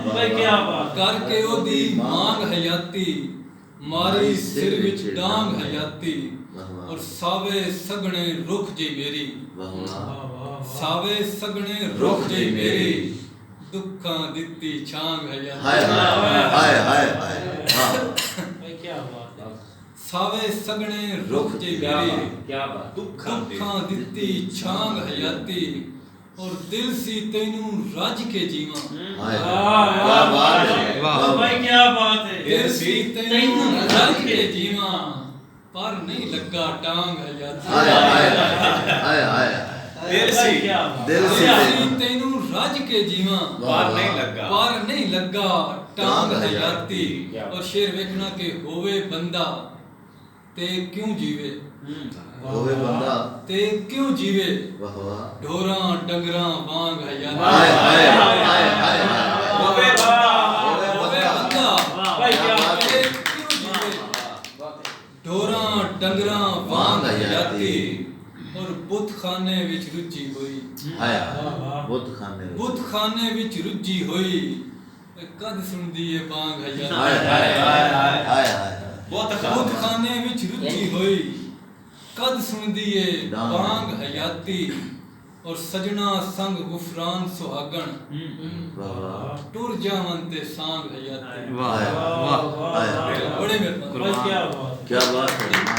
भाई क्या बात करके ओदी मांग हयाती मारी सिर विच डांग हयाती और सावे सगणे रुख जी मेरी सावे सगणे रुख जी मेरी दुखां दित्ती छांग हयाती हाय हाय हाय हाय भाई क्या बात है सावे सगणे रुख जी मेरी क्या बात दुखां दित्ती छांग हयाती और दिल सी तैनू राज के जीवा क्या बात है भाई क्या बात है दिल सी तैनू राज के जीवा पर नहीं लगा टांग हयाती हाय हाय हाय हाय दिल से क्या दिल दिल से सी तैनू राज के जीवा वाह, पर नहीं लगा टांग टांग हयाती क्या और शेर वेखना के होवे बंदा ते क्यों जीवे होवे बंदा ते क्यों जीवे वाह वाह ढोरां डंगरां वांग हयाती हाय हाय हाय हाय होवे बंदा होवे बंदा भाई क्या बात ते क्यों जीवे ढोरां डंगरां वांग हयाती और बुत खाने विच रुचि होई हाय बुत खाने बुत खाने विच रुचि होई कद सुनदी ए बांग हाय हयाती हाय हाय हाय हाय बुत खाने विच रुचि होई कद सुनदी ए बांग हयाती और सजना संग गुफरान सुहागण वाह वाह टुर जावन ते सांग हयाती वाह वाह बड़े मेहरबान भाई क्या बात क्या बात है